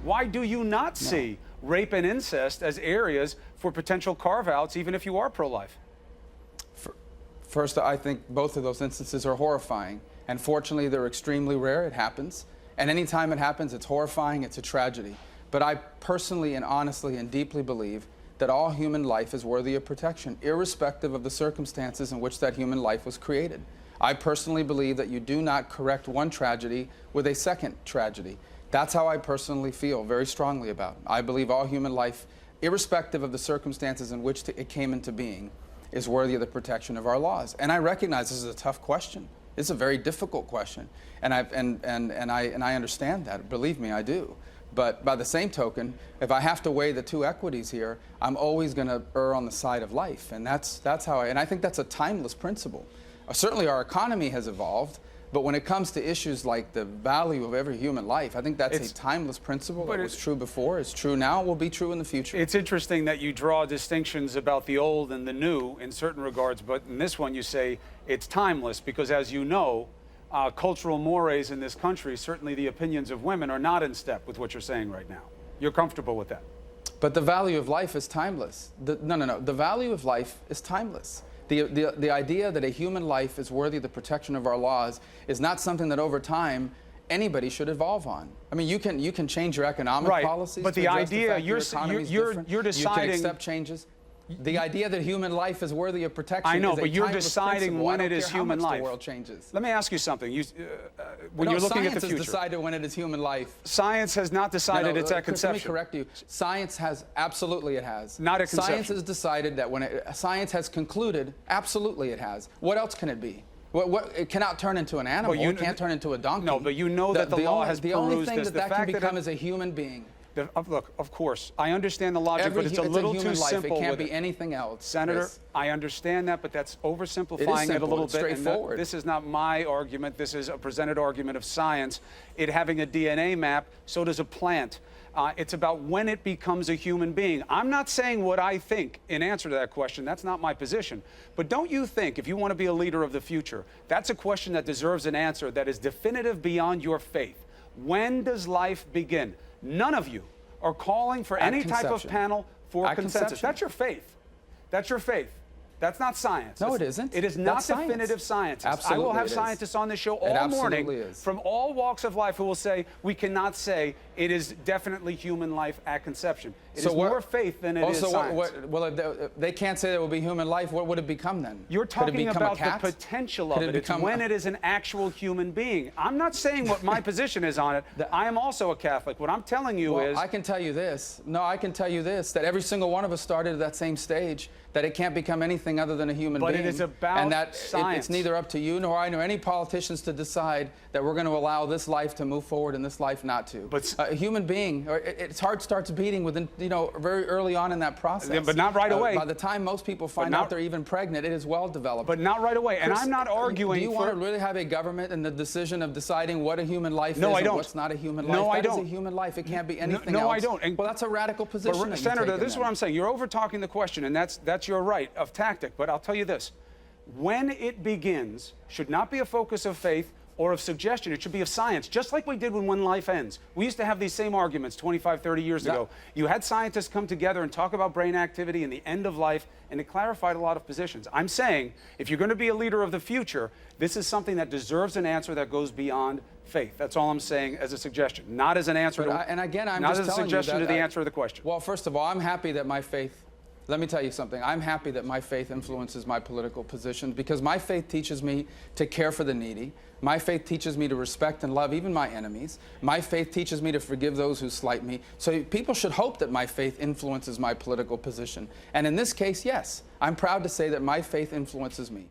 Why do you not see rape and incest as areas for potential carve-outs, even if you are pro-life? First, I think both of those instances are horrifying. And fortunately, they're extremely rare. It happens. And anytime it happens, it's horrifying. It's a tragedy. But I personally and honestly and deeply believe that all human life is worthy of protection, irrespective of the circumstances in which that human life was created. I personally believe that you do not correct one tragedy with a second tragedy. That's how I personally feel very strongly about it. I believe all human life, irrespective of the circumstances in which it came into being, is worthy of the protection of our laws. And I recognize this is a tough question. It's a very difficult question. And I understand that. Believe me, I do. But by the same token, if I have to weigh the two equities here, I'm always going to err on the side of life. And that's how I think that's a timeless principle. Certainly our economy has evolved, but when it comes to issues like the value of every human life, I think that's a timeless principle. That was true before, it's true now, will be true in the future. It's interesting that you draw distinctions about the old and the new in certain regards, but in this one you say it's timeless because, as you know, cultural mores in this country, certainly the opinions of women, are not in step with what you're saying right now. You're comfortable with that? But the value of life is timeless. No. The value of life is timeless. The idea that a human life is worthy of the protection of our laws is not something that over time anybody should evolve on. I mean, you can change your economic policies, but the idea you're deciding, you can accept changes. The idea that human life is worthy of protection. I know, is a but you're timeless deciding principle. when it is human life. The world changes. Let me ask you something. When you're looking at the future, science has decided when it is human life. Science has not decided it's at conception. Let me correct you. Science has, absolutely it has. Not at conception. Science has decided that when science has concluded, absolutely it has. What else can it be? It cannot turn into an animal. It can't turn into a donkey. No, but you know that the law has perused this. The only thing that can become is a human being. Look, of course, I understand the logic, but it's a little too simple. It can't be anything else. Senator, I understand that, but that's oversimplifying it a little bit. Straightforward. This is not my argument. This is a presented argument of science. It having a DNA map, so does a plant. It's about when it becomes a human being. I'm not saying what I think in answer to that question. That's not my position. But don't you think, if you want to be a leader of the future, that's a question that deserves an answer that is definitive beyond your faith? When does life begin? None of you are calling for any type of panel for consensus. That's your faith. That's your faith. That's not science. No, it isn't. It is not definitive science. Absolutely, I will have scientists on this show all morning from all walks of life who will say we cannot say it is definitely human life at conception. It is more faith than it is science. Well, if they can't say it will be human life, what would it become then? You're talking about the potential of it. It's when it is an actual human being. I'm not saying what my position is on it. I am also a Catholic. What I'm telling you is... I can tell you this. No, I can tell you this, that every single one of us started at that same stage, that it can't become anything other than a human being. But it is about science. It's neither up to you nor I nor any politicians to decide that we're going to allow this life to move forward and this life not to. But a human being, its heart starts beating within, very early on in that process. But not right away. By the time most people find out they're even pregnant, it is well developed. But not right away. And I'm not arguing. Do you want to really have a government in the decision of deciding what a human life is and what's not a human life? No, I don't. That is a human life. It can't be anything else. No, I don't. Well, that's a radical position. But Senator, this is what I'm saying. You're over-talking the question, and that's your right of tactic. But I'll tell you this. When it begins should not be a focus of faith or of suggestion. It should be of science, just like we did when life ends. We used to have these same arguments 25, 30 years ago. You had scientists come together and talk about brain activity and the end of life, and it clarified a lot of positions. I'm saying, if you're going to be a leader of the future, this is something that deserves an answer that goes beyond faith. That's all I'm saying as a suggestion, not as an answer not as a suggestion to the answer of the question. Well, first of all, I'm happy that my faith... Let me tell you something. I'm happy that my faith influences my political positions because my faith teaches me to care for the needy. My faith teaches me to respect and love even my enemies. My faith teaches me to forgive those who slight me. So people should hope that my faith influences my political position. And in this case, yes, I'm proud to say that my faith influences me.